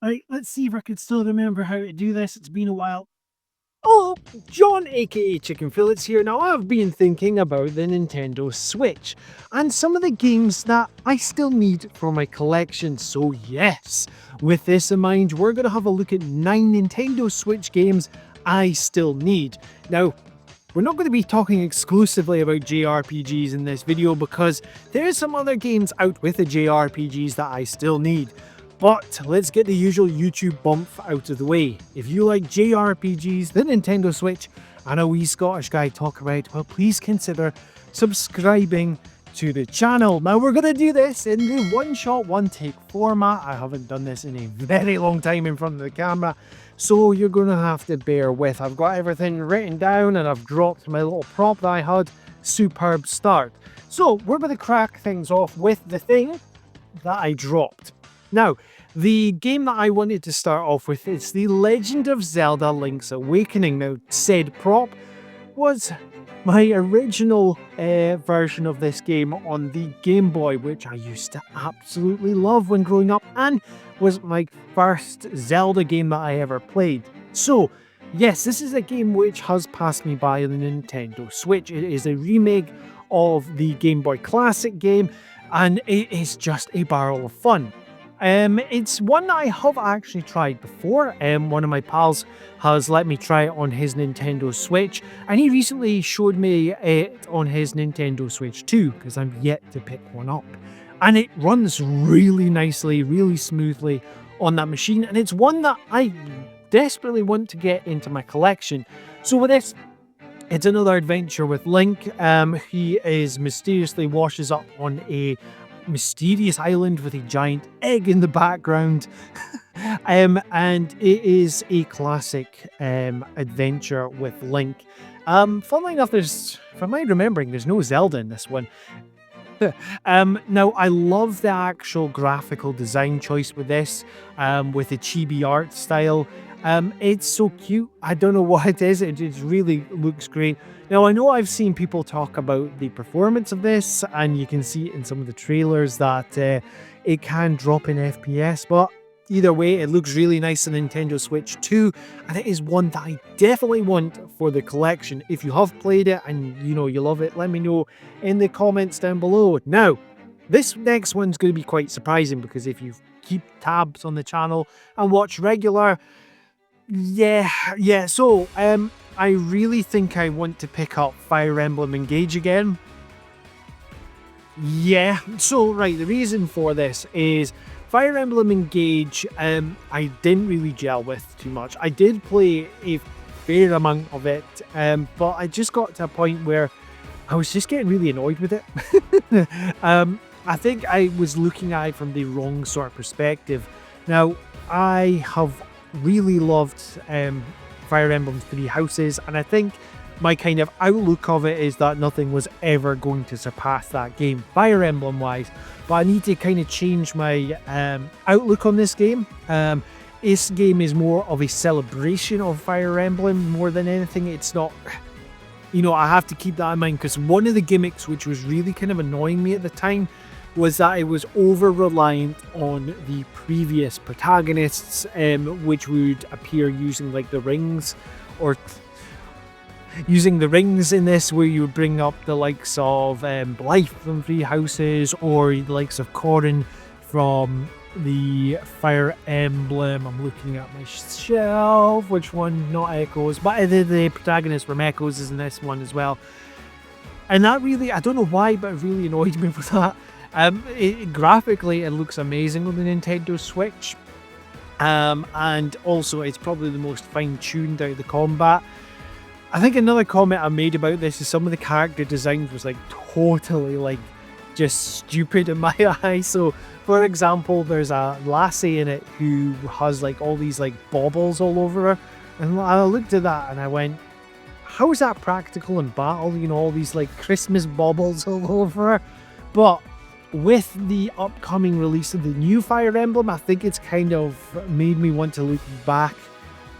Right, let's see if I can still remember how to do this. It's been a while. Oh, John aka Chicken Fillets here. Now, I've been thinking about the Nintendo Switch and some of the games that I still need for my collection. So, yes, with this in mind, we're going to have a look at 9 Nintendo Switch games I still need. Now, we're not going to be talking exclusively about JRPGs in this video because there's some other games out with the JRPGs that I still need. But let's get the usual YouTube bump out of the way. If you like JRPGs, the Nintendo Switch, and a wee Scottish guy talk about, well, please consider subscribing to the channel. Now, we're going to do this in the one-shot, one-take format. I haven't done this in a very long time in front of the camera, so you're going to have to bear with. I've got everything written down, and I've dropped my little prop that I had. Superb start. So, we're going to crack things off with the thing that I dropped. Now, the game that I wanted to start off with is The Legend of Zelda Link's Awakening. Now, said prop was my original version of this game on the Game Boy, which I used to absolutely love when growing up, and was my first Zelda game that I ever played. So, yes, this is a game which has passed me by on the Nintendo Switch. It is a remake of the Game Boy Classic game, and it is just a barrel of fun. It's one that I have actually tried before. One of my pals has let me try it on his Nintendo Switch, and he recently showed me it on his Nintendo Switch too, because I'm yet to pick one up. And it runs really nicely, really smoothly on that machine, and it's one that I desperately want to get into my collection. So with this, it's another adventure with Link. He is mysteriously washes up on a mysterious island with a giant egg in the background. And it is a classic adventure with Link. Funnily enough, from my remembering, there's no Zelda in this one. Now, I love the actual graphical design choice with this, with the chibi art style. It's so cute. I don't know what it is. It just really looks great. Now, I know I've seen people talk about the performance of this, and you can see in some of the trailers that it can drop in FPS, but either way, it looks really nice on Nintendo Switch too, and it is one that I definitely want for the collection. If you have played it and you love it, let me know in the comments down below. Now, this next one's going to be quite surprising because if you keep tabs on the channel and watch regular, so I really think I want to pick up Fire Emblem Engage again. Yeah, so right, the reason for this is Fire Emblem Engage, I didn't really gel with too much. I did play a fair amount of it, but I just got to a point where I was just getting really annoyed with it. I think I was looking at it from the wrong sort of perspective. Now, I have really loved Fire Emblem Three Houses, and I think my kind of outlook of it is that nothing was ever going to surpass that game Fire Emblem wise, but I need to kind of change my outlook on this game. This game is more of a celebration of Fire Emblem more than anything. It's not, I have to keep that in mind, because one of the gimmicks which was really kind of annoying me at the time was that it was over-reliant on the previous protagonists, which would appear using like the rings, or using the rings in this, where you would bring up the likes of Blythe from Three Houses, or the likes of Corrin from the Fire Emblem. I'm looking at my shelf, which one? Not Echoes, but the protagonist from Echoes is in this one as well. And that really, I don't know why, but it really annoyed me with that. Graphically, it looks amazing on the Nintendo Switch, and also it's probably the most fine-tuned out of the combat. I think another comment I made about this is some of the character designs was like totally like just stupid in my eyes. So, for example, there's a lassie in it who has like all these like baubles all over her, and I looked at that and I went, how is that practical in battle? All these like Christmas baubles all over her. But with the upcoming release of the new Fire Emblem, I think it's kind of made me want to look back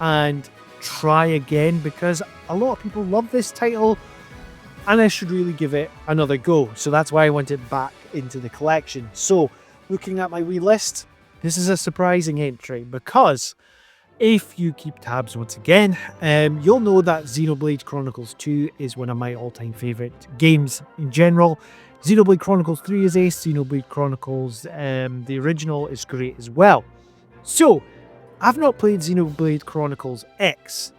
and try again, because a lot of people love this title and I should really give it another go. So that's why I want it back into the collection. So looking at my wee list, This is a surprising entry because if you keep tabs once again, you'll know that Xenoblade Chronicles 2 is one of my all-time favourite games in general. Xenoblade Chronicles 3 is ace, Xenoblade Chronicles, the original, is great as well. So, I've not played Xenoblade Chronicles X.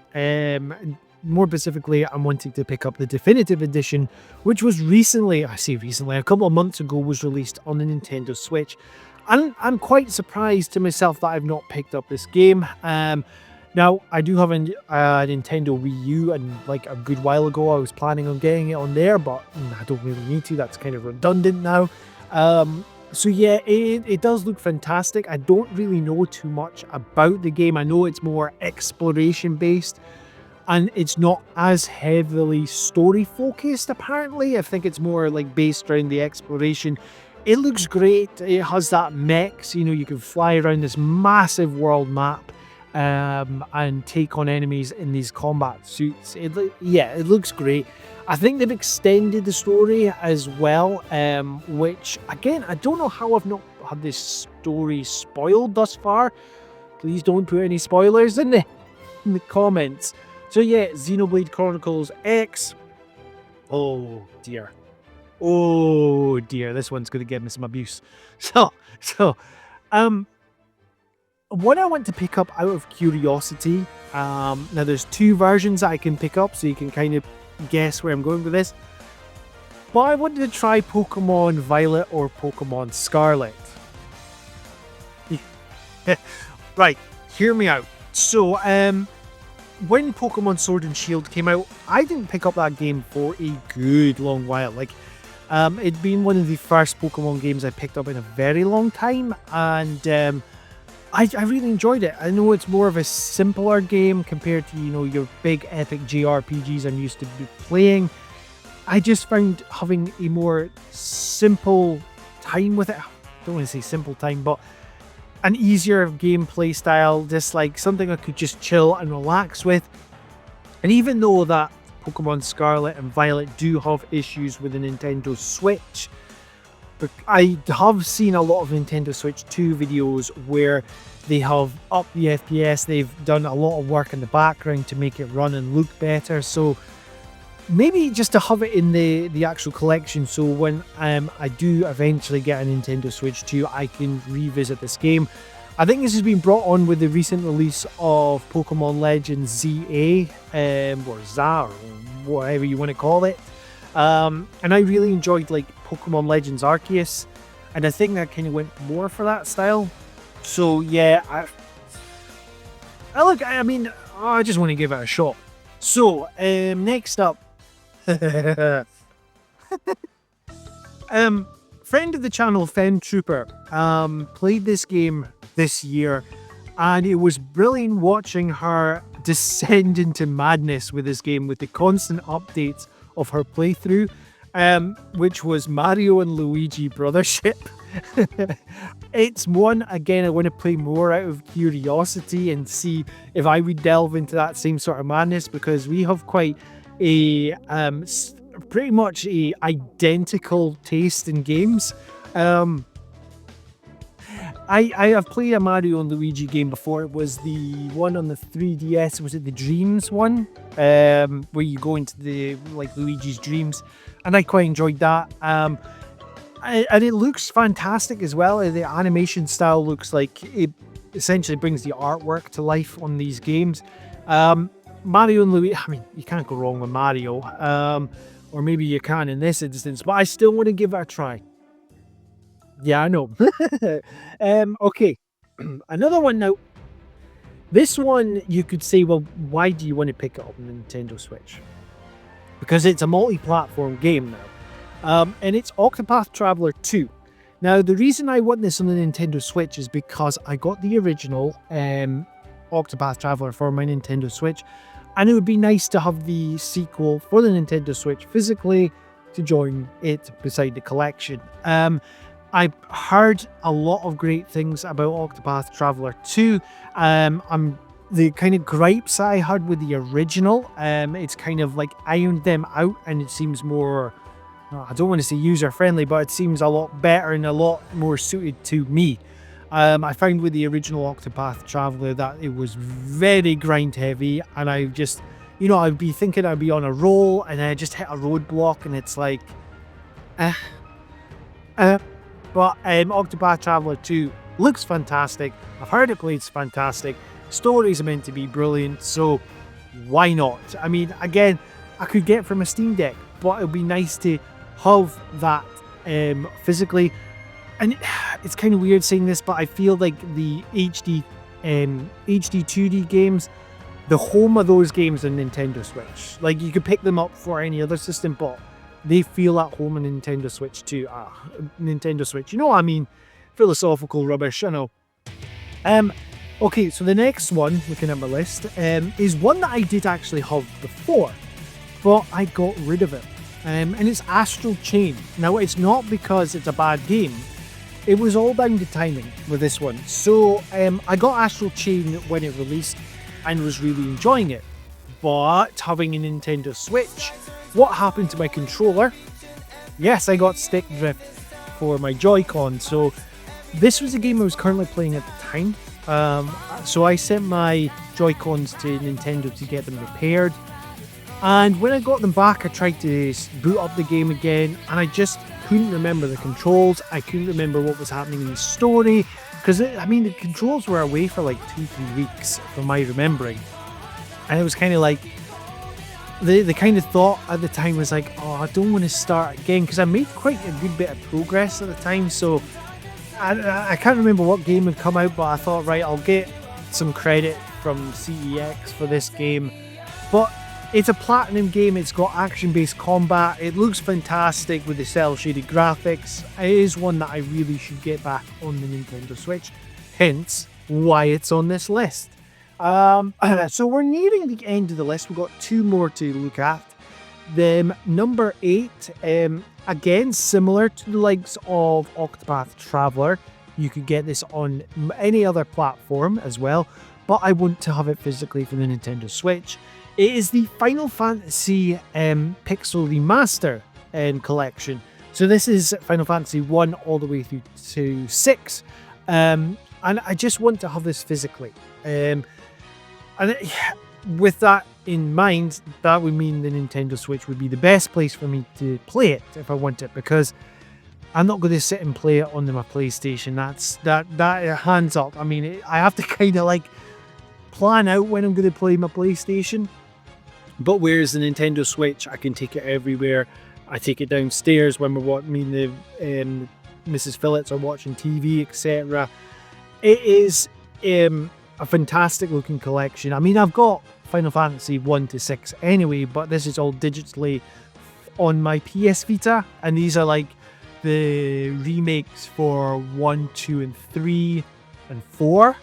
More specifically, I'm wanting to pick up the Definitive Edition, which was recently, a couple of months ago, was released on the Nintendo Switch. And I'm quite surprised to myself that I've not picked up this game. Now, I do have a Nintendo Wii U, and like a good while ago, I was planning on getting it on there, but I don't really need to. That's kind of redundant now. So yeah, it does look fantastic. I don't really know too much about the game. I know it's more exploration based, and it's not as heavily story focused, apparently. I think it's more like based around the exploration. It looks great. It has that mechs, you can fly around this massive world map and take on enemies in these combat suits. It looks great. I think they've extended the story as well, which, again, I don't know how I've not had this story spoiled thus far. Please don't put any spoilers in the comments. So yeah, Xenoblade Chronicles X. Oh dear. Oh dear, this one's going to give me some abuse. So, what I want to pick up out of curiosity, now there's two versions that I can pick up, so you can kind of guess where I'm going with this. But I wanted to try Pokemon Violet or Pokemon Scarlet. Right, hear me out. So, when Pokemon Sword and Shield came out, I didn't pick up that game for a good long while. It'd been one of the first Pokemon games I picked up in a very long time, and I really enjoyed it. I know it's more of a simpler game compared to, your big epic JRPGs I'm used to playing. I just found having a more simple time with it. I don't want to say simple time, but an easier gameplay style, just like something I could just chill and relax with. And even though that Pokemon Scarlet and Violet do have issues with the Nintendo Switch, I have seen a lot of Nintendo Switch 2 videos where they have upped the FPS, they've done a lot of work in the background to make it run and look better. So maybe just to have it in the actual collection, so when I do eventually get a Nintendo Switch 2, I can revisit this game. I think this has been brought on with the recent release of Pokemon Legends ZA, or ZA, or whatever you want to call it. And I really enjoyed Pokemon Legends Arceus, and I think that kind of went more for that style. So yeah, I just want to give it a shot. So next up, friend of the channel, Fen Trooper, played this game this year, and it was brilliant watching her descend into madness with this game, with the constant updates of her playthrough, which was Mario and Luigi Brothership. It's one, again, I want to play more out of curiosity and see if I would delve into that same sort of madness, because we have quite a pretty much a identical taste in games. I have played a Mario and Luigi game before. It was the one on the 3DS. Was it the Dreams one? Where you go into the Luigi's dreams, and I quite enjoyed that. And it looks fantastic as well. The animation style looks like it essentially brings the artwork to life on these games. Mario and Luigi, you can't go wrong with Mario. Or maybe you can in this instance, but I still want to give it a try. Yeah, I know. Okay, another one now. This one, you could say, well, why do you want to pick it up on the Nintendo Switch? Because it's a multi-platform game now. And it's Octopath Traveler 2. Now, the reason I want this on the Nintendo Switch is because I got the original Octopath Traveler for my Nintendo Switch, and it would be nice to have the sequel for the Nintendo Switch physically to join it beside the collection. I've heard a lot of great things about Octopath Traveler 2. The kind of gripes I had with the original, it's kind of ironed them out, and it seems more, I don't want to say user-friendly, but it seems a lot better and a lot more suited to me. I found with the original Octopath Traveler that it was very grind heavy, and I just, I'd be thinking I'd be on a roll, and I just hit a roadblock, and it's like, eh, eh. But Octopath Traveler 2 looks fantastic. I've heard it plays fantastic. Stories are meant to be brilliant, so why not? I mean, again, I could get from a Steam Deck, but it would be nice to have that physically. And it's kind of weird saying this, but I feel like the HD 2D games, the home of those games on Nintendo Switch. Like, you could pick them up for any other system, but they feel at home on Nintendo Switch too. Nintendo Switch. You know what I mean? Philosophical rubbish, I know. Okay, so the next one, looking at my list, is one that I did actually have before, but I got rid of it. And it's Astral Chain. Now, it's not because it's a bad game. It was all down to timing with this one. So, I got Astral Chain when it released and was really enjoying it. But, having a Nintendo Switch, what happened to my controller? Yes, I got stick drift for my Joy-Con. So, this was a game I was currently playing at the time. So I sent my Joy-Cons to Nintendo to get them repaired. And when I got them back, I tried to boot up the game again, and I just couldn't remember the controls. I couldn't remember what was happening in the story, because the controls were away for like 2-3 weeks from my remembering. And it was kind of like, the kind of thought at the time was like, oh, I don't want to start again, because I made quite a good bit of progress at the time. So I can't remember what game had come out, but I thought, right, I'll get some credit from CEX for this game. But it's a platinum game. It's got action-based combat. It looks fantastic with the cel-shaded graphics. It is one that I really should get back on the Nintendo Switch. Hence, why it's on this list. So we're nearing the end of the list. We've got 2 more to look at. Then number 8, again, similar to the likes of Octopath Traveler. You could get this on any other platform as well, but I want to have it physically for the Nintendo Switch. It is the Final Fantasy Pixel Remaster collection. So this is Final Fantasy 1 all the way through to 6. And I just want to have this physically. With that in mind, that would mean the Nintendo Switch would be the best place for me to play it if I want it, because I'm not going to sit and play it on my PlayStation. That hands up. I mean, I have to kind of like plan out when I'm going to play my PlayStation. But whereas the Nintendo Switch, I can take it everywhere. I take it downstairs when me and Mrs. Phillips are watching TV, etc. It is a fantastic looking collection. I mean, I've got Final Fantasy 1 to 6 anyway, but this is all digitally on my PS Vita, and these are like the remakes for 1, 2, and 3, and 4.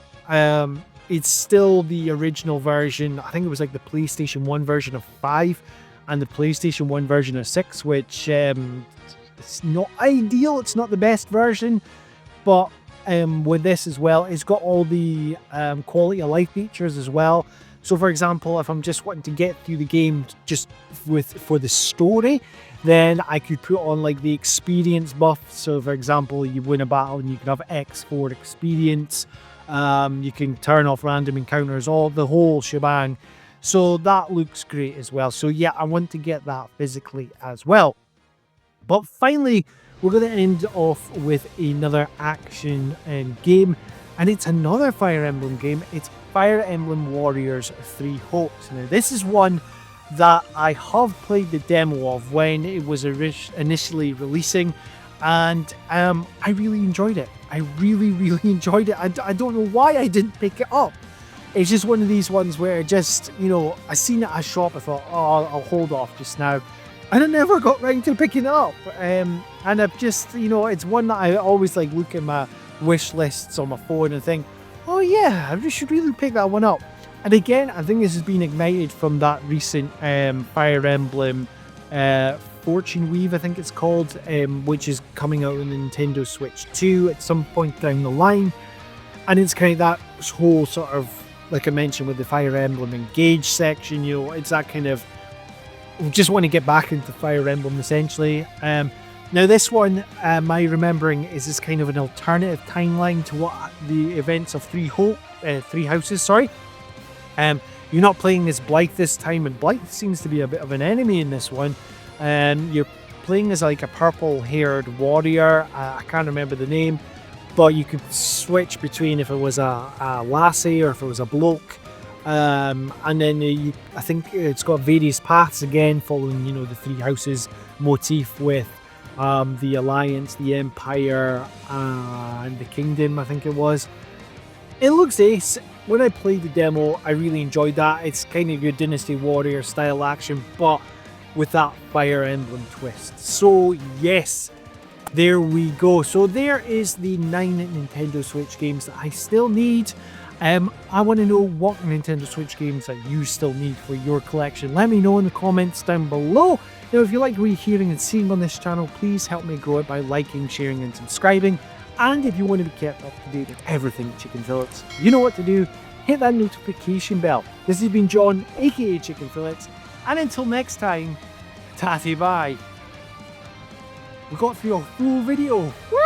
It's still the original version. I think it was like the PlayStation 1 version of 5 and the PlayStation 1 version of 6, which it's not ideal. It's not the best version, but with this as well, it's got all the quality of life features as well. So for example, if I'm just wanting to get through the game just for the story, then I could put on like the experience buff. So for example, you win a battle and you can have X4 experience. You can turn off random encounters, all the whole shebang. So that looks great as well. So yeah, I want to get that physically as well. But finally, we're going to end off with another action game, and it's another Fire Emblem game. It's Fire Emblem Warriors 3 Hopes. Now, this is one that I have played the demo of when it was initially releasing, and I really enjoyed it. I really enjoyed it. I don't know why I didn't pick it up. It's just one of these ones where just, I seen it at a shop, I thought, oh, I'll hold off just now. And I never got round to picking it up. And I've just, it's one that I always like look at my wish lists on my phone and think, oh yeah, I should really pick that one up. And again, I think this has been ignited from that recent Fire Emblem Fortune Weave, I think it's called, which is coming out on the Nintendo Switch 2 at some point down the line. And it's kind of that whole sort of, like I mentioned with the Fire Emblem Engage section, it's that kind of, just want to get back into Fire Emblem essentially. Now this one, my remembering, is kind of an alternative timeline to what the events of Three Houses, sorry. You're not playing as Blythe this time, and Blythe seems to be a bit of an enemy in this one. You're playing as like a purple-haired warrior. I can't remember the name, but you could switch between if it was a lassie or if it was a bloke. And then I think it's got various paths again, following the Three Houses motif with the Alliance, the Empire, and the Kingdom, I think it was. It looks ace. When I played the demo, I really enjoyed that. It's kind of your Dynasty Warrior style action, but with that Fire Emblem twist. So yes, there we go. So there is the 9 Nintendo Switch games that I still need. I want to know what Nintendo Switch games that you still need for your collection. Let me know in the comments down below. Now, if you like what you're hearing and seeing on this channel, please help me grow it by liking, sharing, and subscribing. And if you want to be kept up to date with everything Chicken Fillets, you know what to do. Hit that notification bell. This has been John, aka Chicken Fillets, and until next time, tatty bye. We got through a full video. Woo!